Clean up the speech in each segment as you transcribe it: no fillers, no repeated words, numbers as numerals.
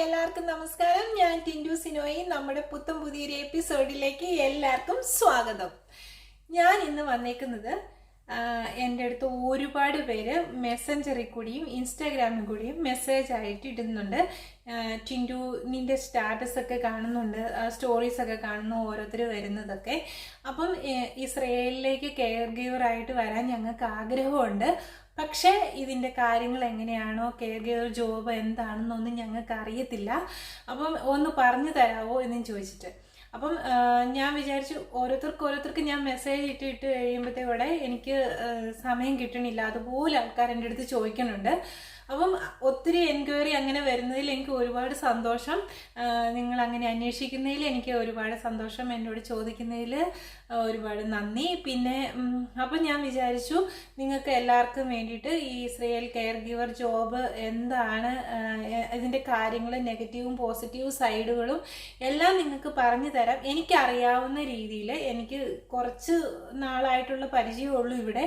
എല്ലാവർക്കും നമസ്കാരം. ഞാൻ ടിൻഡു സിനോയി. നമ്മുടെ പുതിയൊരു എപ്പിസോഡിലേക്ക് എല്ലാവർക്കും സ്വാഗതം. ഞാൻ ഇന്ന് വന്നേക്കുന്നത് എൻ്റെ അടുത്ത് ഒരുപാട് പേര് മെസ്സഞ്ചറിൽ കൂടിയും ഇൻസ്റ്റാഗ്രാമിൽ കൂടിയും മെസ്സേജ് ആയിട്ട് ഇടുന്നുണ്ട്. ടിൻഡു നിൻ്റെ സ്റ്റാറ്റസ് ഒക്കെ കാണുന്നുണ്ട്, സ്റ്റോറീസ് ഒക്കെ കാണുന്നു, ഓരോരുത്തർ വരുന്നതൊക്കെ. അപ്പം ഇസ്രയേലിലേക്ക് കെയർ ഗീവറായിട്ട് വരാൻ ഞങ്ങൾക്ക് ആഗ്രഹമുണ്ട്. പക്ഷേ ഇതിൻ്റെ കാര്യങ്ങൾ എങ്ങനെയാണോ, കെയർ ഗിവർ ജോബ് എന്താണെന്നൊന്നും ഞങ്ങൾക്ക് അറിയത്തില്ല. അപ്പം ഒന്ന് പറഞ്ഞു തരാമോ എന്നും ചോദിച്ചിട്ട്. അപ്പം ഞാൻ വിചാരിച്ചു ഓരോരുത്തർക്ക് ഞാൻ മെസ്സേജ് ഇട്ട് കഴിയുമ്പോഴത്തേക്കൂടെ എനിക്ക് സമയം കിട്ടണില്ല. അതുപോലെ ആൾക്കാർ എൻ്റെ അടുത്ത് ചോദിക്കുന്നുണ്ട്. അപ്പം ഒത്തിരി എൻക്വയറി അങ്ങനെ വരുന്നതിൽ എനിക്ക് ഒരുപാട് സന്തോഷം. നിങ്ങൾ അങ്ങനെ അന്വേഷിക്കുന്നതിൽ എനിക്ക് ഒരുപാട് സന്തോഷം. എന്നോട് ചോദിക്കുന്നതിൽ ഒരുപാട് നന്ദി. പിന്നെ അപ്പം ഞാൻ വിചാരിച്ചു നിങ്ങൾക്ക് എല്ലാവർക്കും വേണ്ടിയിട്ട് ഈ ഇസ്രയേൽ കെയർ ഗിവർ ജോബ് എന്താണ്, ഇതിൻ്റെ കാര്യങ്ങൾ, നെഗറ്റീവും പോസിറ്റീവും സൈഡുകളും എല്ലാം നിങ്ങൾക്ക് പറഞ്ഞു തരാം. എനിക്കറിയാവുന്ന രീതിയിൽ, എനിക്ക് കുറച്ച് നാളായിട്ടുള്ള പരിചയമുള്ളൂ ഇവിടെ.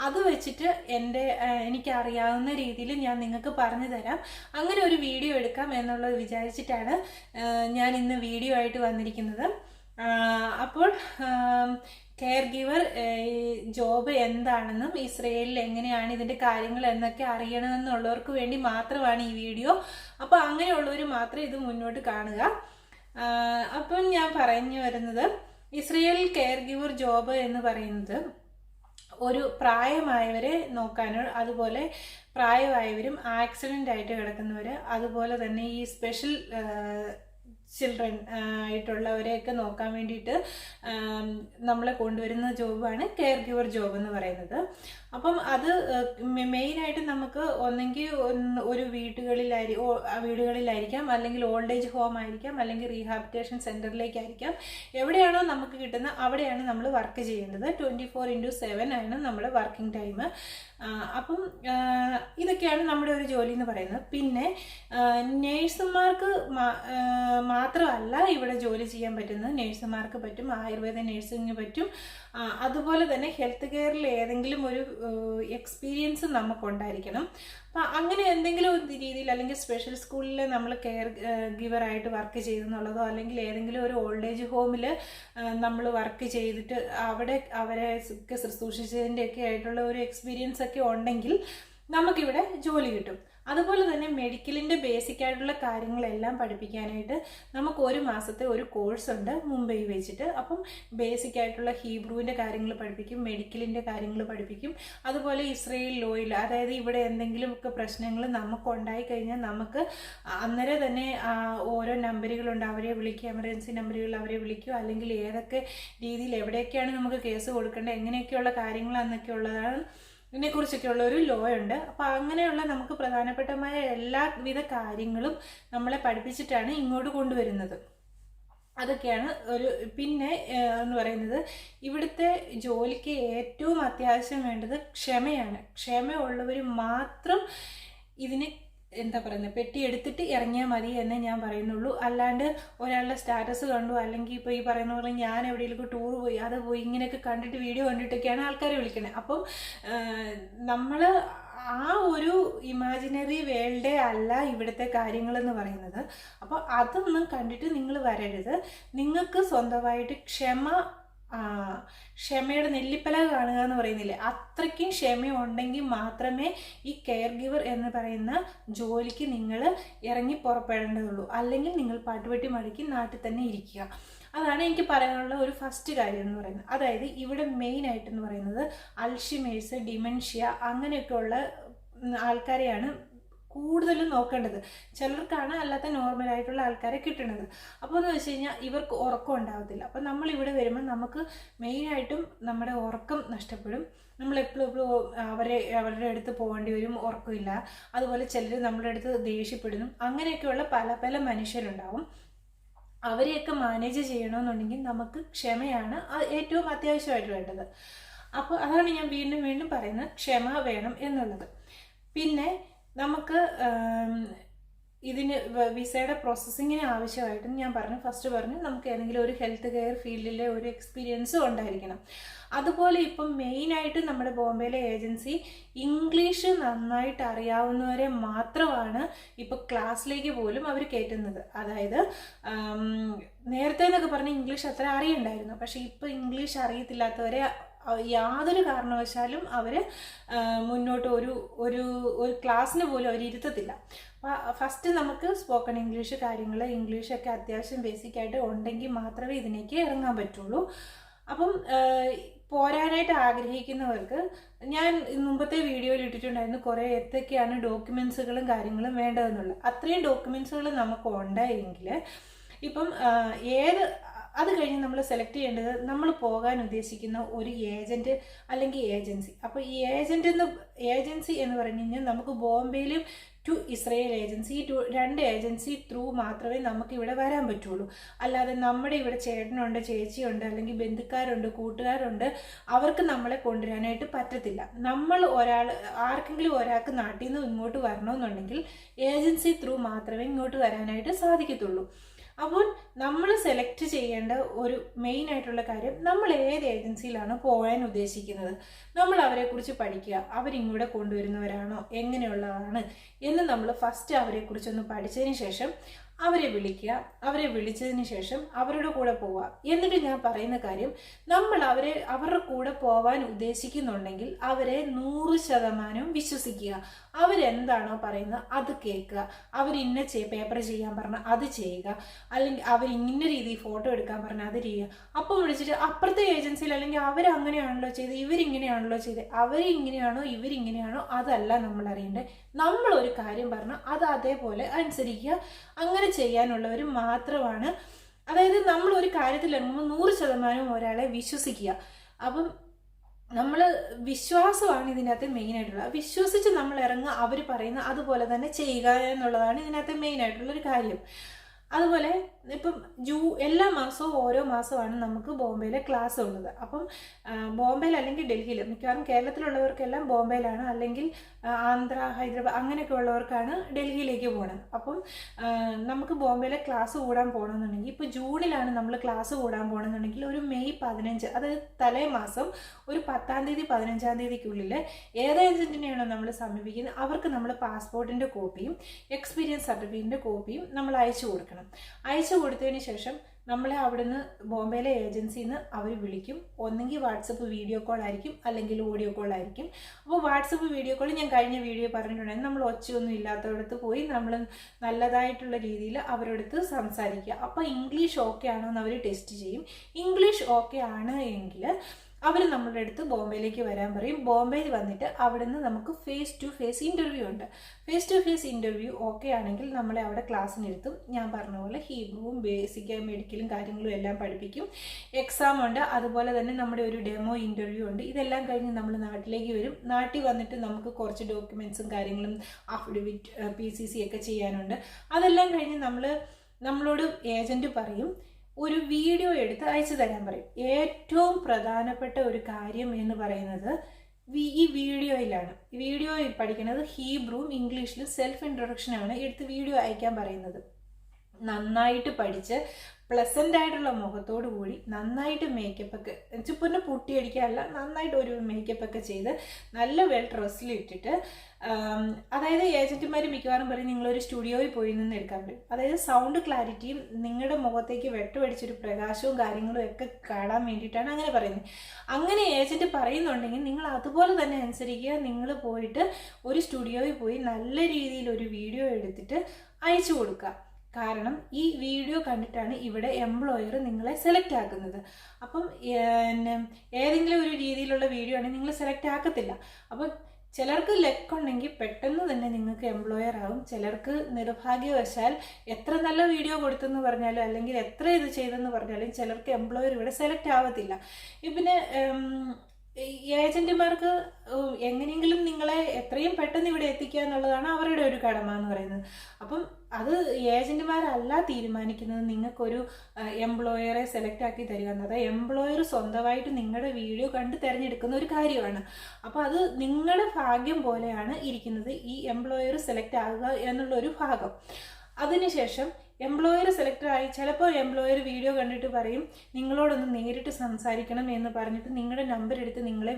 അത് വെച്ചിട്ട് എനിക്കറിയാവുന്ന രീതിയിൽ ഞാൻ നിങ്ങൾക്ക് പറഞ്ഞു തരാം. അങ്ങനെ ഒരു വീഡിയോ എടുക്കാം എന്നുള്ളത് വിചാരിച്ചിട്ടാണ് ഞാൻ ഇന്ന് വീഡിയോ ആയിട്ട് വന്നിരിക്കുന്നത്. അപ്പോൾ കെയർ ഗിവർ ജോബ് എന്താണെന്നും ഇസ്രയേലിൽ എങ്ങനെയാണ് ഇതിൻ്റെ കാര്യങ്ങൾ എന്നൊക്കെ അറിയണമെന്നുള്ളവർക്ക് വേണ്ടി മാത്രമാണ് ഈ വീഡിയോ. അപ്പോൾ അങ്ങനെയുള്ളവർ മാത്രം ഇത് മുന്നോട്ട് കാണുക. അപ്പം ഞാൻ പറഞ്ഞു വരുന്നത്, ഇസ്രയേൽ കെയർ ഗിവർ ജോബ് എന്ന് പറയുന്നത് ഒരു പ്രായമായവരെ നോക്കാനോ, അതുപോലെ പ്രായമായവരും ആക്സിഡൻ്റ് ആയിട്ട് കിടക്കുന്നവർ, അതുപോലെ തന്നെ ഈ സ്പെഷ്യൽ ചിൽഡ്രൻ ആയിട്ടുള്ളവരെയൊക്കെ നോക്കാൻ വേണ്ടിയിട്ട് നമ്മളെ കൊണ്ടുവരുന്ന ജോബാണ് കെയർ ഗിവർ ജോബ് എന്ന് പറയുന്നത്. അപ്പം അത് മെയിനായിട്ട് നമുക്ക് ഒന്നെങ്കിൽ ഒരു വീടുകളിലായിരിക്കാം, അല്ലെങ്കിൽ ഓൾഡ് ഏജ് ഹോം ആയിരിക്കാം, അല്ലെങ്കിൽ റീഹാബിലിറ്റേഷൻ സെൻറ്ററിലേക്കായിരിക്കാം. എവിടെയാണോ നമുക്ക് കിട്ടുന്നത് അവിടെയാണ് നമ്മൾ വർക്ക് ചെയ്യേണ്ടത്. 24/7 ആണ് നമ്മുടെ വർക്കിംഗ് ടൈം. അപ്പം ഇതൊക്കെയാണ് നമ്മുടെ ഒരു ജോലി എന്ന് പറയുന്നത്. പിന്നെ നേഴ്സുമാർക്ക് മാത്രമല്ല ഇവിടെ ജോലി ചെയ്യാൻ പറ്റുന്നത്. നേഴ്സുമാർക്ക് പറ്റും, ആയുർവേദ നേഴ്സിങ്ങിന് പറ്റും. അതുപോലെ തന്നെ ഹെൽത്ത് കെയറിൽ ഏതെങ്കിലും ഒരു എക്സ്പീരിയൻസ് നമുക്കുണ്ടായിരിക്കണം. അപ്പം അങ്ങനെ എന്തെങ്കിലും രീതിയിൽ, അല്ലെങ്കിൽ സ്പെഷ്യൽ സ്കൂളിൽ നമ്മൾ കെയർ ഗിവറായിട്ട് വർക്ക് ചെയ്തെന്നുള്ളതോ, അല്ലെങ്കിൽ ഏതെങ്കിലും ഒരു ഓൾഡ് ഏജ് ഹോമിൽ നമ്മൾ വർക്ക് ചെയ്തിട്ട് അവിടെ അവരെ ശുശ്രൂഷിച്ചതിൻ്റെയൊക്കെ ആയിട്ടുള്ള ഒരു എക്സ്പീരിയൻസ് ഒക്കെ ഉണ്ടെങ്കിൽ നമുക്കിവിടെ ജോലി കിട്ടും. അതുപോലെ തന്നെ മെഡിക്കലിൻ്റെ ബേസിക് ആയിട്ടുള്ള കാര്യങ്ങളെല്ലാം പഠിപ്പിക്കാനായിട്ട് നമുക്ക് 1 മാസത്തെ ഒരു കോഴ്സ് ഉണ്ട് മുംബൈ വെച്ചിട്ട്. അപ്പം ബേസിക് ആയിട്ടുള്ള ഹീബ്രുവിൻ്റെ കാര്യങ്ങൾ പഠിപ്പിക്കും, മെഡിക്കലിൻ്റെ കാര്യങ്ങൾ പഠിപ്പിക്കും. അതുപോലെ ഇസ്രയേൽ ലോയിൽ, അതായത് ഇവിടെ എന്തെങ്കിലുമൊക്കെ പ്രശ്നങ്ങൾ നമുക്കുണ്ടായി കഴിഞ്ഞാൽ നമുക്ക് അന്നേരം തന്നെ ഓരോ നമ്പറുകളുണ്ട്, അവരെ വിളിക്കുക, എമർജൻസി നമ്പറുകൾ അവരെ വിളിക്കുക, അല്ലെങ്കിൽ ഏതൊക്കെ രീതിയിൽ എവിടെയൊക്കെയാണ് നമുക്ക് കേസ് കൊടുക്കേണ്ടത്, എങ്ങനെയൊക്കെയുള്ള കാര്യങ്ങൾ എന്നൊക്കെ ഉള്ളതാണ്, ഇതിനെക്കുറിച്ചൊക്കെയുള്ള ഒരു ലോ ഉണ്ട്. അപ്പോൾ അങ്ങനെയുള്ള നമുക്ക് പ്രധാനപ്പെട്ടമായ എല്ലാവിധ കാര്യങ്ങളും നമ്മളെ പഠിപ്പിച്ചിട്ടാണ് ഇങ്ങോട്ട് കൊണ്ടുവരുന്നത്. അതൊക്കെയാണ് പിന്നെ എന്ന് പറയുന്നത്, ഇവിടുത്തെ ജോലിക്ക് ഏറ്റവും അത്യാവശ്യം വേണ്ടത് ക്ഷമയാണ്. ക്ഷമയുള്ളവർ മാത്രം ഇതിന് പെട്ടി എടുത്തിട്ട് ഇറങ്ങിയാൽ മതി എന്നേ ഞാൻ പറയുന്നുള്ളൂ. അല്ലാണ്ട് ഒരാളുടെ സ്റ്റാറ്റസ് കണ്ടു, അല്ലെങ്കിൽ ഇപ്പോൾ ഈ പറയുന്ന പോലെ ഞാൻ എവിടെയെങ്കിലും ടൂർ പോയി, അത് പോയി, ഇങ്ങനെയൊക്കെ കണ്ടിട്ട് വീഡിയോ കണ്ടിട്ടൊക്കെയാണ് ആൾക്കാരെ വിളിക്കണേ. അപ്പം നമ്മൾ ആ ഒരു ഇമാജിനറി വേൾഡേ അല്ല ഇവിടുത്തെ കാര്യങ്ങളെന്ന് പറയുന്നത്. അപ്പോൾ അതൊന്നും കണ്ടിട്ട് നിങ്ങൾ വരരുത്. നിങ്ങൾക്ക് സ്വന്തമായിട്ട് ക്ഷമയുടെ നെല്ലിപ്പലക കാണുക എന്ന് പറയുന്നില്ലേ, അത്രയ്ക്കും ക്ഷമയുണ്ടെങ്കിൽ മാത്രമേ ഈ കെയർ ഗിവർ എന്ന് പറയുന്ന ജോലിക്ക് നിങ്ങൾ ഇറങ്ങി പുറപ്പെടേണ്ടതുള്ളൂ. അല്ലെങ്കിൽ നിങ്ങൾ പാട്ടുപെട്ടി മടക്കി നാട്ടിൽ തന്നെ ഇരിക്കുക. അതാണ് എനിക്ക് പറയാനുള്ള ഒരു ഫസ്റ്റ് കാര്യം എന്ന് പറയുന്നത്. അതായത് ഇവിടെ മെയിനായിട്ടെന്ന് പറയുന്നത് അൾഷിമേഴ്സ്, ഡിമെൻഷ്യ അങ്ങനെയൊക്കെയുള്ള ആൾക്കാരെയാണ് കൂടുതലും നോക്കേണ്ടത്. ചിലർക്കാണ് അല്ലാത്ത നോർമലായിട്ടുള്ള ആൾക്കാരെ കിട്ടുന്നത്. അപ്പോൾ എന്ന് വെച്ച് കഴിഞ്ഞാൽ ഇവർക്ക് ഉറക്കം ഉണ്ടാകത്തില്ല. അപ്പോൾ നമ്മളിവിടെ വരുമ്പോൾ നമുക്ക് മെയിനായിട്ടും നമ്മുടെ ഉറക്കം നഷ്ടപ്പെടും. നമ്മൾ എപ്പോഴും അവരുടെ അടുത്ത് പോകേണ്ടി വരും, ഉറക്കമില്ല. അതുപോലെ ചിലർ നമ്മുടെ അടുത്ത് ദേഷ്യപ്പെടുന്നു. അങ്ങനെയൊക്കെയുള്ള പല മനുഷ്യരുണ്ടാവും. അവരെയൊക്കെ മാനേജ് ചെയ്യണമെന്നുണ്ടെങ്കിൽ നമുക്ക് ക്ഷമയാണ് ഏറ്റവും അത്യാവശ്യമായിട്ട് വേണ്ടത്. അപ്പോൾ അതാണ് ഞാൻ വീണ്ടും പറയുന്നത്, ക്ഷമ വേണം എന്നുള്ളത്. പിന്നെ നമുക്ക് ഇതിന് വിസയുടെ പ്രോസസ്സിങ്ങിന് ആവശ്യമായിട്ടും ഞാൻ ഫസ്റ്റ് പറഞ്ഞു നമുക്ക് ഏതെങ്കിലും ഒരു ഹെൽത്ത് കെയർ ഫീൽഡിലെ ഒരു എക്സ്പീരിയൻസും ഉണ്ടായിരിക്കണം. അതുപോലെ ഇപ്പം മെയിനായിട്ട് നമ്മുടെ ബോംബെയിലെ ഏജൻസി ഇംഗ്ലീഷ് നന്നായിട്ട് അറിയാവുന്നവരെ മാത്രമാണ് ഇപ്പോൾ ക്ലാസ്സിലേക്ക് പോലും അവർ കയറ്റുന്നത്. അതായത് നേരത്തെ എന്നൊക്കെ പറഞ്ഞാൽ ഇംഗ്ലീഷ് അത്ര അറിയണ്ടായിരുന്നു, പക്ഷേ ഇപ്പോൾ ഇംഗ്ലീഷ് അറിയത്തില്ലാത്തവരെ യാതൊരു കാരണവശാലും അവർ മുന്നോട്ട് ഒരു ക്ലാസ്സിന് പോലും അവർ ഇരുത്തത്തില്ല. ഫസ്റ്റ് നമുക്ക് സ്പോക്കൺ ഇംഗ്ലീഷ് കാര്യങ്ങൾ, ഇംഗ്ലീഷൊക്കെ അത്യാവശ്യം ബേസിക്കായിട്ട് ഉണ്ടെങ്കിൽ മാത്രമേ ഇതിലേക്ക് ഇറങ്ങാൻ പറ്റുള്ളൂ. അപ്പം പോരാനായിട്ട് ആഗ്രഹിക്കുന്നവർക്ക് ഞാൻ മുമ്പത്തെ വീഡിയോയിൽ ഇട്ടിട്ടുണ്ടായിരുന്നു കുറേ എന്തൊക്കെയാണ് ഡോക്യുമെൻസുകളും കാര്യങ്ങളും വേണ്ടതെന്നുള്ളത്. അത്രയും ഡോക്യുമെൻസുകൾ നമുക്ക് ഉണ്ടായെങ്കിൽ ഇപ്പം അത് കഴിഞ്ഞ് നമ്മൾ സെലക്ട് ചെയ്യേണ്ടത് നമ്മൾ പോകാൻ ഉദ്ദേശിക്കുന്ന ഒരു ഏജൻറ്റ് അല്ലെങ്കിൽ ഏജൻസി. അപ്പോൾ ഈ ഏജൻസി എന്ന് പറഞ്ഞു കഴിഞ്ഞാൽ നമുക്ക് ബോംബെയിലും ടു ഇസ്രയേൽ ഏജൻസി, രണ്ട് ഏജൻസി ത്രൂ മാത്രമേ നമുക്ക് ഇവിടെ വരാൻ പറ്റുള്ളൂ. അല്ലാതെ നമ്മുടെ ഇവിടെ ചേട്ടനുണ്ട്, ചേച്ചിയുണ്ട്, അല്ലെങ്കിൽ ബന്ധുക്കാരുണ്ട്, കൂട്ടുകാരുണ്ട്, അവർക്ക് നമ്മളെ കൊണ്ടുവരാനായിട്ട് പറ്റത്തില്ല. നമ്മൾ ആർക്കെങ്കിലും ഒരാൾക്ക് നാട്ടിൽ നിന്ന് ഇങ്ങോട്ട് വരണമെന്നുണ്ടെങ്കിൽ ഏജൻസി ത്രൂ മാത്രമേ ഇങ്ങോട്ട് വരാനായിട്ട് സാധിക്കത്തുള്ളൂ. അപ്പോൾ നമ്മൾ സെലക്ട് ചെയ്യേണ്ട ഒരു മെയിൻ ആയിട്ടുള്ള കാര്യം, നമ്മൾ ഏത് ഏജൻസിയിലാണ് പോകാൻ ഉദ്ദേശിക്കുന്നത്, നമ്മൾ അവരെക്കുറിച്ച് പഠിക്കുക. അവരിങ്ങോട്ട് കൊണ്ടുവരുന്നവരാണോ, എങ്ങനെയുള്ളതാണ് എന്ന് നമ്മൾ ഫസ്റ്റ് അവരെക്കുറിച്ചൊന്ന് പഠിച്ചതിന് ശേഷം അവരെ വിളിക്കുക. അവരെ വിളിച്ചതിന് ശേഷം അവരുടെ കൂടെ പോവുക. എന്നിട്ട് ഞാൻ പറയുന്ന കാര്യം, നമ്മൾ അവരുടെ കൂടെ പോവാൻ ഉദ്ദേശിക്കുന്നുണ്ടെങ്കിൽ അവരെ 100% വിശ്വസിക്കുക. അവരെന്താണോ പറയുന്നത് അത് കേൾക്കുക. അവരിന്ന പേപ്പർ ചെയ്യാൻ പറഞ്ഞാൽ അത് ചെയ്യുക, അല്ലെങ്കിൽ അവരിന്ന രീതിയിൽ ഫോട്ടോ എടുക്കാൻ പറഞ്ഞാൽ അത് ചെയ്യുക. അപ്പം വിളിച്ചിട്ട് അപ്പുറത്തെ ഏജൻസിയിൽ അല്ലെങ്കിൽ അവരങ്ങനെയാണല്ലോ ചെയ്ത്, ഇവരിങ്ങനെയാണല്ലോ ചെയ്ത്, അവരിങ്ങനെയാണോ ഇവരിങ്ങനെയാണോ അതല്ല നമ്മൾ അറിയേണ്ടത്. നമ്മളൊരു കാര്യം പറഞ്ഞാൽ അത് അതേപോലെ അനുസരിക്കുക. അങ്ങനെ ചെയ്യാനുള്ളവർ മാത്രമാണ്, അതായത് നമ്മൾ ഒരു കാര്യത്തിൽ ഇറങ്ങുമ്പോൾ 100% ഒരാളെ വിശ്വസിക്കുക. അപ്പം നമ്മൾ വിശ്വാസമാണ് ഇതിനകത്ത് മെയിനായിട്ടുള്ളത്. വിശ്വസിച്ച് നമ്മൾ ഇറങ്ങുക, അവർ പറയുന്ന അതുപോലെ തന്നെ ചെയ്യുക എന്നുള്ളതാണ് ഇതിനകത്ത് മെയിനായിട്ടുള്ളൊരു കാര്യം. അതുപോലെ ഇപ്പം എല്ലാ മാസവും ഓരോ മാസമാണ് നമുക്ക് ബോംബെയിലെ ക്ലാസ് ഉള്ളത്. അപ്പം ബോംബെയിൽ അല്ലെങ്കിൽ ഡൽഹിയിൽ, മിക്കവാറും കേരളത്തിലുള്ളവർക്കെല്ലാം ബോംബെയിലാണ്, അല്ലെങ്കിൽ ആന്ധ്ര, ഹൈദരാബാദ് അങ്ങനെയൊക്കെ ഉള്ളവർക്കാണ് ഡൽഹിയിലേക്ക് പോകുന്നത്. അപ്പം നമുക്ക് ബോംബെയിലെ ക്ലാസ് കൂടാൻ പോകണമെന്നുണ്ടെങ്കിൽ, ഇപ്പോൾ ജൂണിലാണ് നമ്മൾ ക്ലാസ് കൂടാൻ പോകണമെന്നുണ്ടെങ്കിൽ ഒരു മെയ് 15, അതായത് തലേ മാസം ഒരു 10-ാം തീയതി 15-ാം തീയതിക്കുള്ളിൽ ഏത് ഏജൻറ്റിനെയാണോ നമ്മൾ സമീപിക്കുന്നത് അവർക്ക് നമ്മൾ പാസ്പോർട്ടിൻ്റെ കോപ്പിയും എക്സ്പീരിയൻസ് സർട്ടിഫിക്കറ്റിൻ്റെ കോപ്പിയും നമ്മൾ അയച്ചു കൊടുക്കണം. അയച്ചു കൊടുത്തതിന് ശേഷം നമ്മളെ അവിടുന്ന് ബോംബെയിലെ ഏജൻസിയിൽ നിന്ന് അവർ വിളിക്കും. ഒന്നെങ്കിൽ വാട്സപ്പ് വീഡിയോ കോൾ ആയിരിക്കും, അല്ലെങ്കിൽ ഓഡിയോ കോൾ ആയിരിക്കും. അപ്പോൾ വാട്സപ്പ് വീഡിയോ കോൾ ഞാൻ കഴിഞ്ഞ വീഡിയോ പറഞ്ഞിട്ടുണ്ടായിരുന്നു. നമ്മൾ ഒച്ചയൊന്നും ഇല്ലാത്തടത്ത് പോയി നമ്മൾ നല്ലതായിട്ടുള്ള രീതിയിൽ അവരോടത്ത് സംസാരിക്കുക. അപ്പോൾ ഇംഗ്ലീഷ് ഓക്കെ ആണോ എന്ന് അവർ ടെസ്റ്റ് ചെയ്യും. ഇംഗ്ലീഷ് ഓക്കെ ആണ് എങ്കിൽ അവർ നമ്മളുടെ അടുത്ത് ബോംബെയിലേക്ക് വരാൻ പറയും. ബോംബെയിൽ വന്നിട്ട് അവിടെ നിന്ന് നമുക്ക് ഫേസ് ടു ഫേസ് ഇൻ്റർവ്യൂ ഉണ്ട്. Face to face interview okay ആണെങ്കിൽ നമ്മളെ അവിടെ ക്ലാസ്സിനിരുത്തും. ഞാൻ പറഞ്ഞ പോലെ ഹീബ്രുവും ബേസിക് മെഡിക്കലും കാര്യങ്ങളും എല്ലാം പഠിപ്പിക്കും. എക്സാം ഉണ്ട്, അതുപോലെ തന്നെ നമ്മുടെ ഒരു ഡെമോ ഇൻ്റർവ്യൂ ഉണ്ട്. ഇതെല്ലാം കഴിഞ്ഞ് നമ്മൾ നാട്ടിലേക്ക് വരും. നാട്ടിൽ വന്നിട്ട് നമുക്ക് കുറച്ച് ഡോക്യുമെൻറ്റ്സും കാര്യങ്ങളും അഫിഡവിറ്റ് PCC ഒക്കെ ചെയ്യാനുണ്ട്. അതെല്ലാം കഴിഞ്ഞ് നമ്മളോട് ഏജൻറ്റ് പറയും ഒരു വീഡിയോ എടുത്ത് അയച്ചു തരാൻ പറയും. ഏറ്റവും പ്രധാനപ്പെട്ട ഒരു കാര്യം എന്ന് പറയുന്നത് ഈ വീഡിയോയിലാണ്. വീഡിയോയിൽ പഠിക്കുന്നത് ഹീബ്രുവും ഇംഗ്ലീഷിലും സെൽഫ് ഇൻട്രൊഡക്ഷനാണ് എടുത്ത് വീഡിയോ അയക്കാൻ പറയുന്നത്. നന്നായിട്ട് പഠിച്ച് പ്ലസൻ്റ് ആയിട്ടുള്ള മുഖത്തോടു കൂടി നന്നായിട്ട് മേക്കപ്പ് ഒക്കെ ചുപ്പിനെ പൊട്ടിയടിക്കാനല്ല, നന്നായിട്ട് ഒരു മേക്കപ്പ് ഒക്കെ ചെയ്ത് നല്ല വെൽ ഡ്രസ്സിലിട്ടിട്ട്, അതായത് ഏജൻറ്റുമാർ മിക്കവാറും പറയും നിങ്ങളൊരു സ്റ്റുഡിയോയിൽ പോയി നിന്ന് എടുക്കാൻ പറ്റും. അതായത് സൗണ്ട് ക്ലാരിറ്റിയും നിങ്ങളുടെ മുഖത്തേക്ക് വെട്ടുപടിച്ചൊരു പ്രകാശവും കാര്യങ്ങളും ഒക്കെ കാണാൻ വേണ്ടിയിട്ടാണ് അങ്ങനെ പറയുന്നത്. അങ്ങനെ ഏജൻറ്റ് പറയുന്നുണ്ടെങ്കിൽ നിങ്ങൾ അതുപോലെ തന്നെ അനുസരിക്കുക. നിങ്ങൾ പോയിട്ട് ഒരു സ്റ്റുഡിയോയിൽ പോയി നല്ല രീതിയിൽ ഒരു വീഡിയോ എടുത്തിട്ട് അയച്ചു കൊടുക്കുക. കാരണം ഈ വീഡിയോ കണ്ടിട്ടാണ് ഇവിടെ എംപ്ലോയർ നിങ്ങളെ സെലക്ട് ആക്കുന്നത്. അപ്പം ഏതെങ്കിലും ഒരു രീതിയിലുള്ള വീഡിയോ ആണെങ്കിൽ നിങ്ങൾ സെലക്ട് ആക്കത്തില്ല. അപ്പം ചിലർക്ക് ലക്കുണ്ടെങ്കിൽ പെട്ടെന്ന് തന്നെ നിങ്ങൾക്ക് എംപ്ലോയർ ആവും. ചിലർക്ക് നിർഭാഗ്യവശാൽ എത്ര നല്ല വീഡിയോ കൊടുത്തെന്ന് പറഞ്ഞാലും അല്ലെങ്കിൽ എത്ര ഇത് ചെയ്തെന്ന് പറഞ്ഞാലും ചിലർക്ക് എംപ്ലോയർ ഇവിടെ സെലക്ട് ആവത്തില്ല. പിന്നെ ഏജന്റുമാർക്ക് എങ്ങനെയെങ്കിലും നിങ്ങളെ എത്രയും പെട്ടെന്ന് ഇവിടെ എത്തിക്കുക എന്നുള്ളതാണ് അവരുടെ ഒരു കടമ എന്ന് പറയുന്നത്. അപ്പം അത് ഏജന്റുമാരല്ല തീരുമാനിക്കുന്നത് നിങ്ങൾക്കൊരു എംപ്ലോയറെ സെലക്ട് ആക്കി തരിക എന്നത്. എംപ്ലോയർ സ്വന്തമായിട്ട് നിങ്ങളുടെ വീഡിയോ കണ്ട് തിരഞ്ഞെടുക്കുന്ന ഒരു കാര്യമാണ്. അപ്പോൾ അത് നിങ്ങളുടെ ഭാഗ്യം പോലെയാണ് ഇരിക്കുന്നത് ഈ എംപ്ലോയർ സെലക്ട് ആകുക എന്നുള്ളൊരു ഭാഗം. അതിനുശേഷം എംപ്ലോയർ സെലക്ടറായി ചിലപ്പോൾ എംപ്ലോയർ വീഡിയോ കണ്ടിട്ട് പറയും നിങ്ങളോടൊന്ന് നേരിട്ട് സംസാരിക്കണം എന്ന് പറഞ്ഞിട്ട് നിങ്ങളുടെ നമ്പർ എടുത്ത് നിങ്ങളെ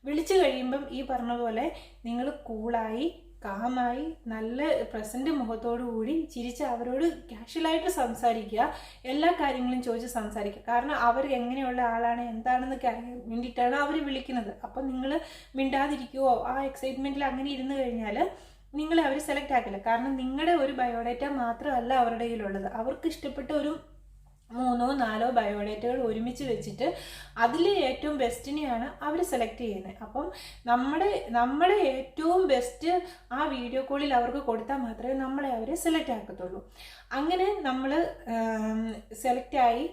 വിളിച്ചു കഴിയുമ്പം ഈ പറഞ്ഞ പോലെ നിങ്ങൾ കൂളായി കാമായി നല്ല പ്രസന്റ് മുഖത്തോടു കൂടി ചിരിച്ച് അവരോട് കാഷ്വലായിട്ട് സംസാരിക്കുക. എല്ലാ കാര്യങ്ങളും ചോദിച്ച് സംസാരിക്കുക. കാരണം അവർ എങ്ങനെയുള്ള ആളാണ് എന്താണെന്നൊക്കെ അറിയാൻ വേണ്ടിയിട്ടാണ് അവർ വിളിക്കുന്നത്. അപ്പം നിങ്ങൾ മിണ്ടാതിരിക്കുവോ ആ എക്സൈറ്റ്മെൻറ്റിൽ അങ്ങനെ ഇരുന്ന് കഴിഞ്ഞാൽ നിങ്ങളെ അവർ സെലക്ട് ആക്കില്ല. കാരണം നിങ്ങളുടെ ഒരു ബയോഡേറ്റ മാത്രമല്ല അവരുടെ കയ്യിലുള്ളത്. അവർക്ക് ഇഷ്ടപ്പെട്ട ഒരു 3-4 ബയോഡേറ്റകൾ ഒരുമിച്ച് വെച്ചിട്ട് അതിൽ ഏറ്റവും ബെസ്റ്റിനെയാണ് അവർ സെലക്ട് ചെയ്യുന്നത്. അപ്പം നമ്മുടെ ഏറ്റവും ബെസ്റ്റ് ആ വീഡിയോ കോളിൽ അവർക്ക് കൊടുത്താൽ മാത്രമേ നമ്മളെ അവർ സെലക്ട് ആക്കത്തുള്ളൂ. അങ്ങനെ നമ്മൾ സെലക്റ്റായി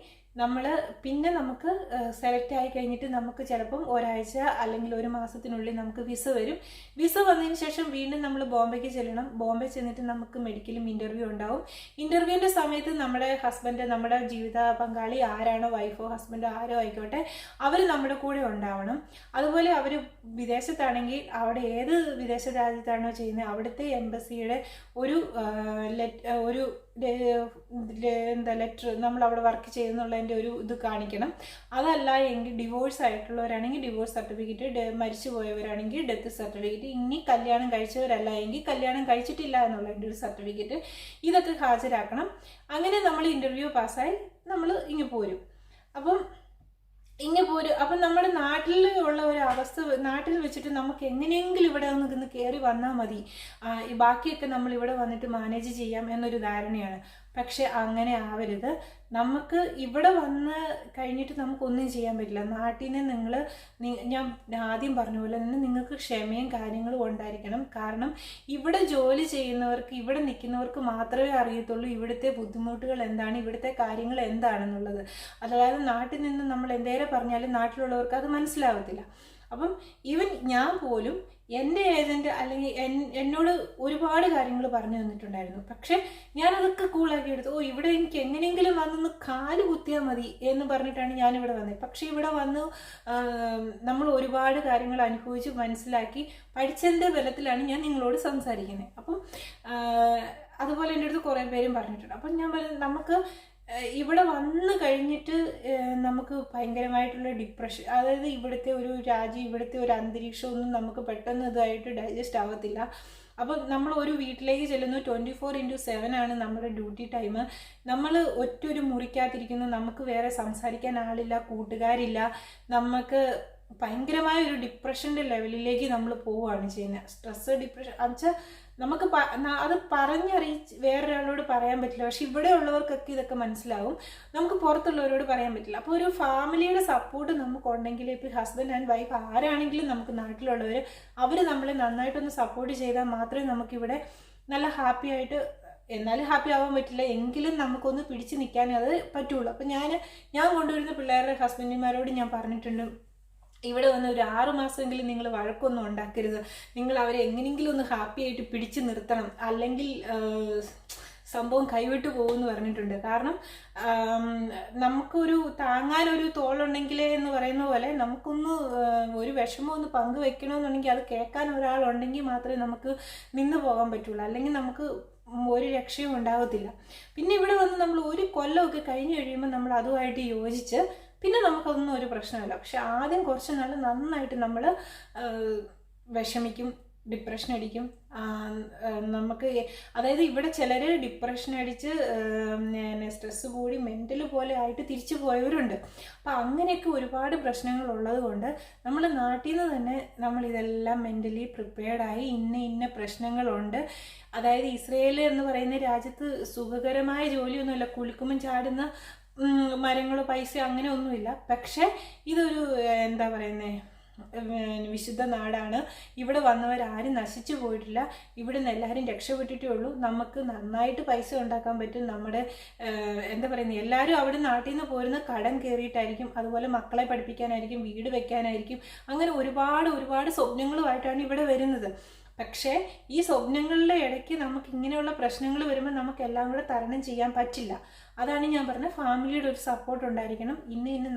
പിന്നെ നമുക്ക് സെലക്ട് ആയി കഴിഞ്ഞിട്ട് നമുക്ക് ചിലപ്പം ഒരാഴ്ച അല്ലെങ്കിൽ ഒരു മാസത്തിനുള്ളിൽ നമുക്ക് വിസ വരും. വിസ വന്നതിന് ശേഷം വീണ്ടും നമ്മൾ ബോംബെക്ക് ചെല്ലണം. ബോംബെ ചെന്നിട്ട് നമുക്ക് മെഡിക്കലും ഇൻ്റർവ്യൂ ഉണ്ടാവും. ഇൻ്റർവ്യൂവിൻ്റെ സമയത്ത് നമ്മുടെ ഹസ്ബൻഡ്, നമ്മുടെ ജീവിത പങ്കാളി ആരാണോ, വൈഫോ ഹസ്ബൻഡോ ആരോ ആയിക്കോട്ടെ, അവർ നമ്മുടെ കൂടെ ഉണ്ടാവണം. അതുപോലെ അവർ വിദേശത്താണെങ്കിൽ അവിടെ ഏത് വിദേശ രാജ്യത്താണോ ചെയ്യുന്നത് അവിടുത്തെ എംബസിയുടെ ഒരു ലെറ്റർ നമ്മൾ അവിടെ വർക്ക് ചെയ്യുന്നുള്ളതിൻ്റെ ഒരു ഇത് കാണിക്കണം. അതല്ല എങ്കിൽ ഡിവോഴ്സ് ആയിട്ടുള്ളവരാണെങ്കിൽ ഡിവോഴ്സ് സർട്ടിഫിക്കറ്റ്, മരിച്ചു പോയവരാണെങ്കിൽ ഡെത്ത് സർട്ടിഫിക്കറ്റ്, ഇനി കല്യാണം കഴിച്ചവരല്ല എങ്കിൽ കല്യാണം കഴിച്ചിട്ടില്ല എന്നുള്ളതിൻ്റെ ഒരു സർട്ടിഫിക്കറ്റ്, ഇതൊക്കെ ഹാജരാക്കണം. അങ്ങനെ നമ്മൾ ഇൻ്റർവ്യൂ പാസ്സായി നമ്മൾ ഇങ്ങ് പോരും. അപ്പം നമ്മുടെ നാട്ടിൽ ഉള്ള ഒരു അവസ്ഥ നാട്ടിൽ വെച്ചിട്ട് നമുക്ക് എങ്ങനെയെങ്കിലും ഇവിടെ ഒന്ന് കയറി വന്നാൽ മതി, ബാക്കിയൊക്കെ നമ്മൾ ഇവിടെ വന്നിട്ട് മാനേജ് ചെയ്യാം എന്നൊരു ധാരണയാണ്. പക്ഷെ അങ്ങനെ ആവരുത്. നമുക്ക് ഇവിടെ വന്ന് കഴിഞ്ഞിട്ട് നമുക്കൊന്നും ചെയ്യാൻ പറ്റില്ല. നാട്ടിൽ നിന്ന് ഞാൻ ആദ്യം പറഞ്ഞ പോലെ തന്നെ നിങ്ങൾക്ക് ക്ഷമയും കാര്യങ്ങളും ഉണ്ടായിരിക്കണം. കാരണം ഇവിടെ ജോലി ചെയ്യുന്നവർക്ക്, ഇവിടെ നിൽക്കുന്നവർക്ക് മാത്രമേ അറിയത്തുള്ളൂ ഇവിടുത്തെ ബുദ്ധിമുട്ടുകൾ എന്താണ്, ഇവിടുത്തെ കാര്യങ്ങൾ എന്താണെന്നുള്ളത്. അതായത് നാട്ടിൽ നിന്ന് നമ്മൾ എന്തേലും പറഞ്ഞാലും നാട്ടിലുള്ളവർക്ക് അത് മനസ്സിലാവത്തില്ല. അപ്പം ഈവൻ ഞാൻ പോലും എൻ്റെ ഏജൻറ്റ് അല്ലെങ്കിൽ എന്നോട് ഒരുപാട് കാര്യങ്ങൾ പറഞ്ഞു തന്നിട്ടുണ്ടായിരുന്നു. പക്ഷെ ഞാനതൊക്കെ കൂളാക്കി എടുത്തു. ഇവിടെ എനിക്ക് എങ്ങനെയെങ്കിലും വന്നൊന്ന് കാല് കുത്തിയാൽ മതി എന്ന് പറഞ്ഞിട്ടാണ് ഞാനിവിടെ വന്നത്. പക്ഷെ ഇവിടെ വന്ന് നമ്മൾ ഒരുപാട് കാര്യങ്ങൾ അനുഭവിച്ച് മനസ്സിലാക്കി പഠിച്ചതിൻ്റെ ബലത്തിലാണ് ഞാൻ നിങ്ങളോട് സംസാരിക്കുന്നത്. അപ്പം അതുപോലെ എൻ്റെ അടുത്ത് കുറേ പേരും പറഞ്ഞിട്ടുണ്ട്. അപ്പം ഞാൻ നമുക്ക് ഇവിടെ വന്നു കഴിഞ്ഞിട്ട് നമുക്ക് ഭയങ്കരമായിട്ടുള്ള ഡിപ്രഷൻ, അതായത് ഇവിടുത്തെ ഒരു രാജ്യം, ഇവിടുത്തെ ഒരു അന്തരീക്ഷമൊന്നും നമുക്ക് പെട്ടെന്ന് ഇതായിട്ട് ഡൈജസ്റ്റ് ആവത്തില്ല. അപ്പം നമ്മൾ ഒരു വീട്ടിലേക്ക് ചെല്ലുന്നു, 24/7 ആണ് നമ്മുടെ ഡ്യൂട്ടി ടൈം. നമ്മൾ ഒറ്റൊരു മുറിക്കകത്തിരിക്കുന്നു, നമുക്ക് വേറെ സംസാരിക്കാൻ ആളില്ല, കൂട്ടുകാരില്ല. നമുക്ക് ഭയങ്കരമായ ഒരു ഡിപ്രഷൻ്റെ ലെവലിലേക്ക് നമ്മൾ പോവുകയാണ് ചെയ്യുന്നത്. സ്ട്രെസ്, ഡിപ്രഷൻ എന്നുവെച്ചാൽ നമുക്ക് അത് പറഞ്ഞറിയിച്ച് വേറൊരാളോട് പറയാൻ പറ്റില്ല. പക്ഷെ ഇവിടെ ഉള്ളവർക്കൊക്കെ ഇതൊക്കെ മനസ്സിലാവും, നമുക്ക് പുറത്തുള്ളവരോട് പറയാൻ പറ്റില്ല. അപ്പോൾ ഒരു ഫാമിലിയുടെ സപ്പോർട്ട് നമുക്കുണ്ടെങ്കിൽ, ഇപ്പോൾ ഹസ്ബൻഡ് ആൻഡ് വൈഫ് ആരാണെങ്കിലും നമുക്ക് നാട്ടിലുള്ളവർ അവർ നമ്മളെ നന്നായിട്ടൊന്ന് സപ്പോർട്ട് ചെയ്താൽ മാത്രമേ നമുക്കിവിടെ നല്ല ഹാപ്പി ആയിട്ട്, എന്നാലും ഹാപ്പി ആവാൻ പറ്റില്ല എങ്കിലും നമുക്കൊന്ന് പിടിച്ച് നിൽക്കാനേ അത് പറ്റുള്ളൂ. അപ്പം ഞാൻ കൊണ്ടുവരുന്ന പിള്ളേരുടെ ഹസ്ബൻഡുമാരോട് ഞാൻ പറഞ്ഞിട്ടുണ്ട്, ഇവിടെ വന്ന് ഒരു 6 മാസമെങ്കിലും നിങ്ങൾ വഴക്കൊന്നും ഉണ്ടാക്കരുത്, നിങ്ങൾ അവരെ എങ്ങനെയെങ്കിലും ഒന്ന് ഹാപ്പി ആയിട്ട് പിടിച്ചു നിർത്തണം, അല്ലെങ്കിൽ സംഭവം കൈവിട്ടു പോകുമെന്ന് പറഞ്ഞിട്ടുണ്ട്. കാരണം നമുക്കൊരു താങ്ങാനൊരു തോളുണ്ടെങ്കിലേ എന്ന് പറയുന്ന പോലെ നമുക്കൊന്ന് ഒരു വിഷമം ഒന്ന് പങ്കുവെക്കണമെന്നുണ്ടെങ്കിൽ അത് കേൾക്കാൻ ഒരാളുണ്ടെങ്കിൽ മാത്രമേ നമുക്ക് നിന്ന് പോകാൻ പറ്റുള്ളൂ. അല്ലെങ്കിൽ നമുക്ക് ഒരു രക്ഷയും ഉണ്ടാകത്തില്ല. പിന്നെ ഇവിടെ വന്ന് നമ്മൾ ഒരു കൊല്ലമൊക്കെ കഴിഞ്ഞ് കഴിയുമ്പോൾ നമ്മൾ അതുമായിട്ട് യോജിച്ച് പിന്നെ നമുക്കതൊന്നും ഒരു പ്രശ്നമില്ല. പക്ഷെ ആദ്യം കുറച്ച് നാൾ നന്നായിട്ട് നമ്മൾ വിഷമിക്കും, ഡിപ്രഷൻ അടിക്കും. നമുക്ക് അതായത് ഇവിടെ ചിലർ ഡിപ്രഷൻ അടിച്ച് സ്ട്രെസ് കൂടി മെൻ്റൽ പോലെ ആയിട്ട് തിരിച്ചു പോയവരുണ്ട്. അപ്പം അങ്ങനെയൊക്കെ ഒരുപാട് പ്രശ്നങ്ങൾ ഉള്ളത് കൊണ്ട് നമ്മൾ നാട്ടിൽ നിന്ന് തന്നെ നമ്മൾ ഇതെല്ലാം മെൻ്റലി പ്രിപ്പയർഡായി ഇന്ന പ്രശ്നങ്ങളുണ്ട്. അതായത് ഇസ്രയേൽ എന്ന് പറയുന്ന രാജ്യത്ത് സുഖകരമായ ജോലിയൊന്നുമില്ല, കുലുക്കുമ്പം ചാടുന്ന മരങ്ങളോ പൈസ അങ്ങനെ ഒന്നുമില്ല. പക്ഷെ ഇതൊരു എന്താ പറയുന്നത്, വിശുദ്ധ നാടാണ്. ഇവിടെ വന്നവരാരും നശിച്ചു പോയിട്ടില്ല. ഇവിടെ നിന്ന് എല്ലാവരും രക്ഷപ്പെട്ടിട്ടേ ഉള്ളൂ. നമുക്ക് നന്നായിട്ട് പൈസ ഉണ്ടാക്കാൻ പറ്റും. നമ്മുടെ എന്താ പറയുന്നത്, എല്ലാവരും അവിടെ നാട്ടിൽ നിന്ന് പോരുന്ന കടം കയറിയിട്ടായിരിക്കും, അതുപോലെ മക്കളെ പഠിപ്പിക്കാനായിരിക്കും, വീട് വെക്കാനായിരിക്കും. അങ്ങനെ ഒരുപാട് സ്വപ്നങ്ങളുമായിട്ടാണ് ഇവിടെ വരുന്നത്. പക്ഷേ ഈ സ്വപ്നങ്ങളുടെ ഇടയ്ക്ക് നമുക്ക് ഇങ്ങനെയുള്ള പ്രശ്നങ്ങൾ വരുമ്പോൾ നമുക്ക് എല്ലാം കൂടെ തരണം ചെയ്യാൻ പറ്റില്ല. അതാണ് ഞാൻ പറഞ്ഞത്, ഫാമിലിയുടെ ഒരു സപ്പോർട്ട് ഉണ്ടായിരിക്കണം. ഇന്ന്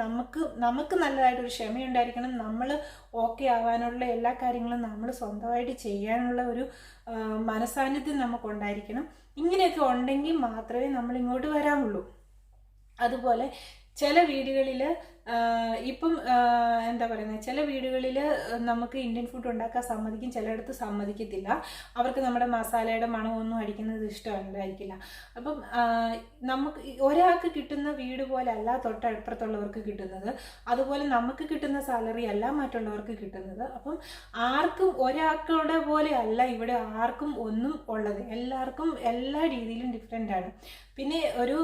നമുക്ക് നല്ലതായിട്ടൊരു ക്ഷമയുണ്ടായിരിക്കണം. നമ്മൾ ഓക്കെ ആവാനുള്ള എല്ലാ കാര്യങ്ങളും നമ്മൾ സ്വന്തമായിട്ട് ചെയ്യാനുള്ള ഒരു മനസാന്നിധ്യം നമുക്കുണ്ടായിരിക്കണം. ഇങ്ങനെയൊക്കെ ഉണ്ടെങ്കിൽ മാത്രമേ നമ്മൾ ഇങ്ങോട്ട് വരാമുള്ളൂ. അതുപോലെ ചില വീടുകളിൽ ഇപ്പം എന്താ പറയുന്നത്, ചില വീടുകളിൽ നമുക്ക് ഇന്ത്യൻ ഫുഡ് ഉണ്ടാക്കാൻ സമ്മതിക്കും, ചിലയിടത്ത് സമ്മതിക്കത്തില്ല. അവർക്ക് നമ്മുടെ മസാലയുടെ മണമൊന്നും അടിക്കുന്നത് ഇഷ്ടമുണ്ടായിരിക്കില്ല. അപ്പം നമുക്ക് ഒരാൾക്ക് കിട്ടുന്ന വീട് പോലെ അല്ല തൊട്ടപ്പുറത്തുള്ളവർക്ക് കിട്ടുന്നത്, അതുപോലെ നമുക്ക് കിട്ടുന്ന സാലറി അല്ല മറ്റുള്ളവർക്ക് കിട്ടുന്നത്. അപ്പം ആർക്കും ഒരാൾക്കുടെ പോലെ അല്ല ഇവിടെ ആർക്കും ഒന്നും ഉള്ളത്. എല്ലാവർക്കും എല്ലാ രീതിയിലും ഡിഫറെൻ്റ് ആണ്. പിന്നെ ഒരു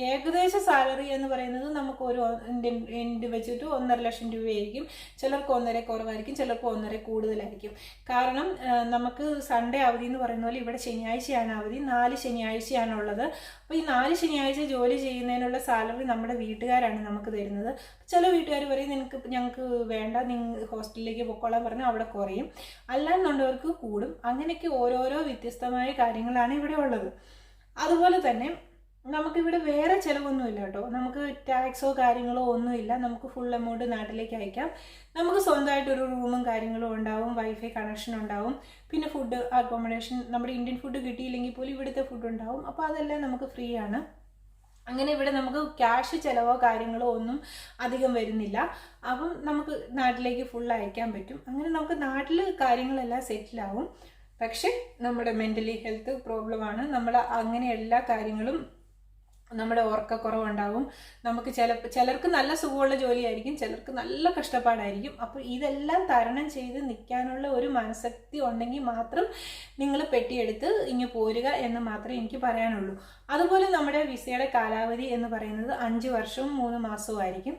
ഏകദേശ സാലറി എന്ന് പറയുന്നത് നമുക്ക് ഒരു ഇന്ത്യ വെച്ചിട്ട് 1.5 ലക്ഷം രൂപയായിരിക്കും. ചിലർക്ക് 1.5 കുറവായിരിക്കും, ചിലർക്ക് 1.5 കൂടുതലായിരിക്കും. കാരണം നമുക്ക് സൺഡേ അവധി എന്ന് പറയുന്ന പോലെ ഇവിടെ ശനിയാഴ്ചയാണ് അവധി, 4 ശനിയാഴ്ചയാണുള്ളത്. അപ്പോൾ ഈ 4 ശനിയാഴ്ച ജോലി ചെയ്യുന്നതിനുള്ള സാലറി നമ്മുടെ വീട്ടുകാരാണ് നമുക്ക് തരുന്നത്. ചില വീട്ടുകാർ പറയും ഞങ്ങൾക്ക് വേണ്ട, നിങ്ങൾ ഹോസ്റ്റലിലേക്ക് പൊക്കോളാൻ പറഞ്ഞാൽ അവിടെ കുറയും, അല്ലാന്നുള്ളവർക്ക് കൂടും. അങ്ങനെയൊക്കെ ഓരോരോ വ്യത്യസ്തമായ കാര്യങ്ങളാണ് ഇവിടെ ഉള്ളത്. അതുപോലെ തന്നെ നമുക്കിവിടെ വേറെ ചിലവൊന്നുമില്ല കേട്ടോ. നമുക്ക് ടാക്സോ കാര്യങ്ങളോ ഒന്നുമില്ല. നമുക്ക് ഫുൾ എമൗണ്ട് നാട്ടിലേക്ക് അയക്കാം. നമുക്ക് സ്വന്തമായിട്ടൊരു റൂമും കാര്യങ്ങളും ഉണ്ടാവും, വൈഫൈ കണക്ഷൻ ഉണ്ടാവും, പിന്നെ ഫുഡ് അക്കോമഡേഷൻ, നമ്മുടെ ഇന്ത്യൻ ഫുഡ് കിട്ടിയില്ലെങ്കിൽ പോലും ഇവിടുത്തെ ഫുഡ് ഉണ്ടാവും. അപ്പോൾ അതെല്ലാം നമുക്ക് ഫ്രീ ആണ്. അങ്ങനെ ഇവിടെ നമുക്ക് ക്യാഷ് ചിലവോ കാര്യങ്ങളോ ഒന്നും അധികം വരുന്നില്ല. അപ്പം നമുക്ക് നാട്ടിലേക്ക് ഫുൾ അയക്കാൻ പറ്റും. അങ്ങനെ നമുക്ക് നാട്ടിൽ കാര്യങ്ങളെല്ലാം സെറ്റിലാവും. പക്ഷെ നമ്മുടെ മെൻ്റലി ഹെൽത്ത് പ്രോബ്ലമാണ്. നമ്മൾ അങ്ങനെ എല്ലാ കാര്യങ്ങളും, നമ്മുടെ ഉറക്കക്കുറവുണ്ടാവും. നമുക്ക് ചിലർക്ക് നല്ല സുഖമുള്ള ജോലിയായിരിക്കും, ചിലർക്ക് നല്ല കഷ്ടപ്പാടായിരിക്കും. അപ്പോൾ ഇതെല്ലാം തരണം ചെയ്ത് നിൽക്കാനുള്ള ഒരു മനഃശക്തി ഉണ്ടെങ്കിൽ മാത്രം നിങ്ങൾ പെട്ടിയെടുത്ത് ഇങ്ങ് പോരുക എന്ന് മാത്രമേ എനിക്ക് പറയാനുള്ളൂ. അതുപോലെ നമ്മുടെ വിസയുടെ കാലാവധി എന്ന് പറയുന്നത് 5 വർഷവും 3 മാസവും ആയിരിക്കും.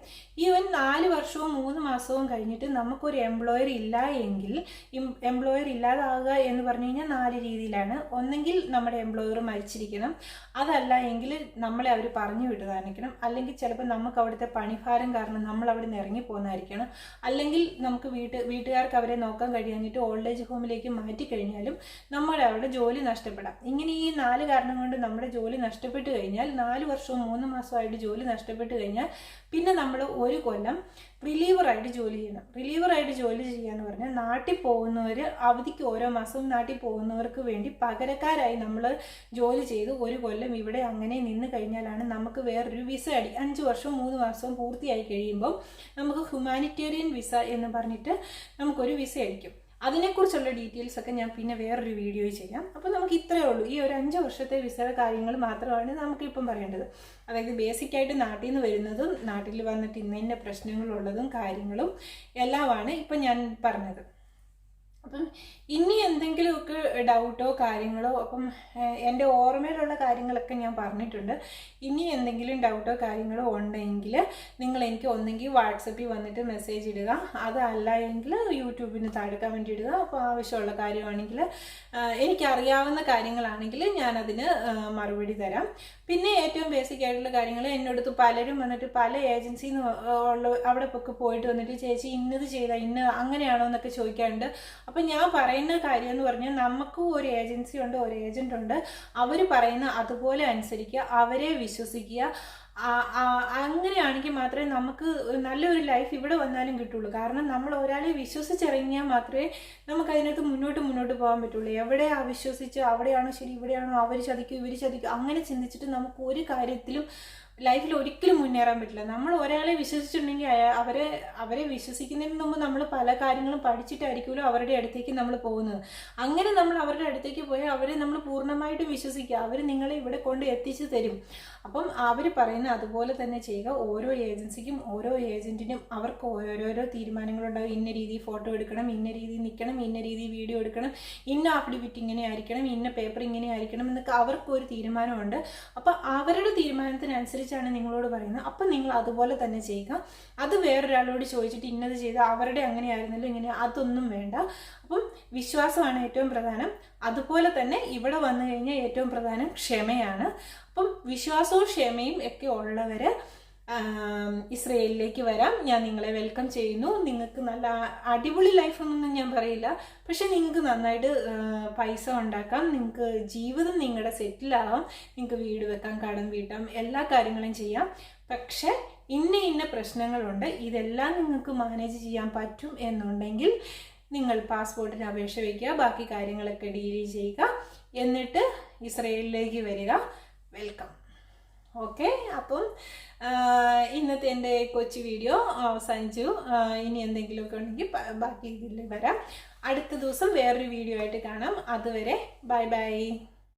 ഈവൻ 4 വർഷവും 3 മാസവും കഴിഞ്ഞിട്ട് നമുക്കൊരു എംപ്ലോയർ ഇല്ല എങ്കിൽ, എംപ്ലോയർ ഇല്ലാതാവുക എന്ന് പറഞ്ഞു കഴിഞ്ഞാൽ 4 രീതിയിലാണ്. ഒന്നെങ്കിൽ നമ്മുടെ എംപ്ലോയർ മരിച്ചിരിക്കണം, അതല്ല എങ്കിൽ നമ്മളെ അവർ പറഞ്ഞു വിട്ടതായിരിക്കണം, അല്ലെങ്കിൽ ചിലപ്പോൾ നമുക്ക് അവിടുത്തെ പണിഭാരം കാരണം നമ്മൾ അവിടെ നിന്ന് ഇറങ്ങിപ്പോകുന്നതായിരിക്കണം, അല്ലെങ്കിൽ നമുക്ക് വീട്ടുകാർക്ക് അവരെ നോക്കാൻ കഴിയാഞ്ഞിട്ട് ഓൾഡ് ഏജ് ഹോമിലേക്ക് മാറ്റിക്കഴിഞ്ഞാലും നമ്മുടെ അവിടെ ജോലി നഷ്ടപ്പെടാം. ഇങ്ങനെ ഈ 4 കാരണം കൊണ്ട് നമ്മുടെ ജോലി നഷ്ടപ്പെട്ട് കഴിഞ്ഞാൽ, 4 വർഷവും 3 മാസമായിട്ട് ജോലി നഷ്ടപ്പെട്ട് കഴിഞ്ഞാൽ പിന്നെ നമ്മൾ 1 കൊല്ലം റിലീവറായിട്ട് ജോലി ചെയ്യണം. റിലീവറായിട്ട് ജോലി ചെയ്യാന്ന് പറഞ്ഞാൽ നാട്ടിൽ പോകുന്നവർ അവധിക്ക് ഓരോ മാസവും നാട്ടിൽ പോകുന്നവർക്ക് വേണ്ടി പകരക്കാരായി നമ്മൾ ജോലി ചെയ്ത് 1 കൊല്ലം ഇവിടെ അങ്ങനെ നിന്ന് കഴിഞ്ഞാലാണ് നമുക്ക് വേറൊരു വിസ 5 വർഷവും 3 മാസവും പൂർത്തിയായി കഴിയുമ്പോൾ നമുക്ക് ഹ്യൂമാനിറ്റേറിയൻ വിസ എന്ന് പറഞ്ഞിട്ട് നമുക്കൊരു വിസ അടിക്കും. അതിനെക്കുറിച്ചുള്ള ഡീറ്റെയിൽസ് ഒക്കെ ഞാൻ പിന്നെ വേറൊരു വീഡിയോയിൽ ചെയ്യാം. അപ്പോൾ നമുക്ക് ഇത്രയേ ഉള്ളൂ. ഈ ഒരു 5 വർഷത്തെ വിസയുടെ കാര്യങ്ങൾ മാത്രമാണ് നമുക്കിപ്പം പറയേണ്ടത്. അതായത് ബേസിക്കായിട്ട് നാട്ടിൽ നിന്ന് വരുന്നതും നാട്ടിൽ വന്നിട്ട് ഇന്ന പ്രശ്നങ്ങളുള്ളതും കാര്യങ്ങളും എല്ലാമാണ് ഇപ്പം ഞാൻ പറഞ്ഞത്. അപ്പം ഇനി എന്തെങ്കിലുമൊക്കെ ഡൗട്ടോ കാര്യങ്ങളോ, അപ്പം എൻ്റെ ഓർമ്മയിലുള്ള കാര്യങ്ങളൊക്കെ ഞാൻ പറഞ്ഞിട്ടുണ്ട്. ഇനി എന്തെങ്കിലും ഡൗട്ടോ കാര്യങ്ങളോ ഉണ്ടെങ്കിൽ നിങ്ങൾ എനിക്ക് ഒന്നെങ്കിൽ വാട്സപ്പിൽ വന്നിട്ട് മെസ്സേജ് ഇടുക, അതല്ല എങ്കിൽ യൂട്യൂബിന് താഴെ കമൻറ്റ് ഇടുക. അപ്പോൾ ആവശ്യമുള്ള കാര്യമാണെങ്കിൽ, എനിക്കറിയാവുന്ന കാര്യങ്ങളാണെങ്കിൽ ഞാനതിന് മറുപടി തരാം. പിന്നെ ഏറ്റവും ബേസിക് ആയിട്ടുള്ള കാര്യങ്ങൾ എന്നോടത്ത് പലരും വന്നിട്ട് പല ഏജൻസിയിൽ നിന്ന് അവിടെ ഒക്കെ പോയിട്ട് വന്നിട്ട് ചേച്ചി ഇന്നത് ചെയ്താൽ അങ്ങനെയാണോ എന്നൊക്കെ ചോദിക്കാറുണ്ട്. അപ്പം ഞാൻ പറയുന്ന കാര്യം എന്ന് പറഞ്ഞാൽ നമുക്ക് ഒരു ഏജൻസി ഉണ്ട്, ഒരു ഏജന്റ് ഉണ്ട്. അവർ പറയുന്ന അതുപോലെ അനുസരിക്കുക, അവരെ വിശ്വസിക്കുക. അങ്ങനെയാണെങ്കിൽ മാത്രമേ നമുക്ക് നല്ലൊരു ലൈഫ് ഇവിടെ വന്നാലും കിട്ടുള്ളൂ. കാരണം നമ്മൾ ഒരാളെ വിശ്വസിച്ചിറങ്ങിയാൽ മാത്രമേ നമുക്ക് അതിനകത്ത് മുന്നോട്ട് പോകാൻ പറ്റുള്ളൂ. എവിടെ അവിശ്വസിച്ച് അവിടെയാണോ ശരി, ഇവിടെയാണോ അവർ ചതിക്കും ഇവർ ചതിക്കും അങ്ങനെ ചിന്തിച്ചിട്ട് നമുക്ക് ഒരു കാര്യത്തിലും ലൈഫിൽ ഒരിക്കലും മുന്നേറാൻ പറ്റില്ല. നമ്മൾ ഒരാളെ വിശ്വസിച്ചിട്ടുണ്ടെങ്കിൽ അവരെ വിശ്വസിക്കുന്നതിന് മുമ്പ് നമ്മൾ പല കാര്യങ്ങളും പഠിച്ചിട്ടായിരിക്കുമല്ലോ അവരുടെ അടുത്തേക്ക് നമ്മൾ പോകുന്നത്. അങ്ങനെ നമ്മൾ അവരുടെ അടുത്തേക്ക് പോയാൽ അവരെ നമ്മൾ പൂർണ്ണമായിട്ടും വിശ്വസിക്കുക, അവർ നിങ്ങളെ ഇവിടെ കൊണ്ട് എത്തിച്ചു തരും. അപ്പം അവർ പറയുന്ന പറയുന്നത് അതുപോലെ തന്നെ ചെയ്യുക. ഓരോ ഏജൻസിക്കും ഓരോ ഏജൻറ്റിനും അവർക്ക് ഓരോരോ തീരുമാനങ്ങളുണ്ടാകും. ഇന്ന രീതിയിൽ ഫോട്ടോ എടുക്കണം, ഇന്ന രീതിയിൽ നിൽക്കണം, ഇന്ന രീതിയിൽ വീഡിയോ എടുക്കണം, ഇന്ന ആഫിഡവിറ്റ് ഇങ്ങനെ ആയിരിക്കണം, ഇന്ന പേപ്പർ ഇങ്ങനെ ആയിരിക്കണം എന്നൊക്കെ അവർക്കൊരു തീരുമാനമുണ്ട്. അപ്പോൾ അവരുടെ തീരുമാനത്തിനനുസരിച്ചാണ് നിങ്ങളോട് പറയുന്നത്. അപ്പം നിങ്ങൾ അതുപോലെ തന്നെ ചെയ്യുക. അത് വേറൊരാളോട് ചോദിച്ചിട്ട് ഇന്നത് ചെയ്ത് അവരുടെ അങ്ങനെയായിരുന്നല്ലോ ഇങ്ങനെ അതൊന്നും വേണ്ട. അപ്പം വിശ്വാസമാണ് ഏറ്റവും പ്രധാനം. അതുപോലെ തന്നെ ഇവിടെ വന്നു കഴിഞ്ഞാൽ ഏറ്റവും പ്രധാനം ക്ഷമയാണ്. അപ്പം വിശ്വാസവും ക്ഷമയും ഒക്കെ ഉള്ളവർ ഇസ്രയേലിലേക്ക് വരാം. ഞാൻ നിങ്ങളെ വെൽക്കം ചെയ്യുന്നു. നിങ്ങൾക്ക് നല്ല അടിപൊളി ലൈഫൊന്നും ഞാൻ പറയില്ല, പക്ഷെ നിങ്ങൾക്ക് നന്നായിട്ട് പൈസ ഉണ്ടാക്കാം, നിങ്ങൾക്ക് ജീവിതം നിങ്ങളുടെ സെറ്റിലാവാം, നിങ്ങൾക്ക് വീട് വെക്കാം, കടം വീട്ടാം, എല്ലാ കാര്യങ്ങളും ചെയ്യാം. പക്ഷെ ഇന്ന പ്രശ്നങ്ങളുണ്ട്. ഇതെല്ലാം നിങ്ങൾക്ക് മാനേജ് ചെയ്യാൻ പറ്റും എന്നുണ്ടെങ്കിൽ നിങ്ങൾ പാസ്പോർട്ടിന് അപേക്ഷ വയ്ക്കുക, ബാക്കി കാര്യങ്ങളൊക്കെ ഡീൽ ചെയ്യുക, എന്നിട്ട് ഇസ്രയേലിലേക്ക് വരിക. വെൽക്കം. ഓക്കെ, അപ്പം ഇന്നത്തെ എൻ്റെ കൊച്ചു വീഡിയോ അവസാനിച്ചു. ഇനി എന്തെങ്കിലുമൊക്കെ ഉണ്ടെങ്കിൽ ബാക്കി ഇതിൽ വരാം. അടുത്ത ദിവസം വേറൊരു വീഡിയോ ആയിട്ട് കാണാം. അതുവരെ ബൈ ബൈ.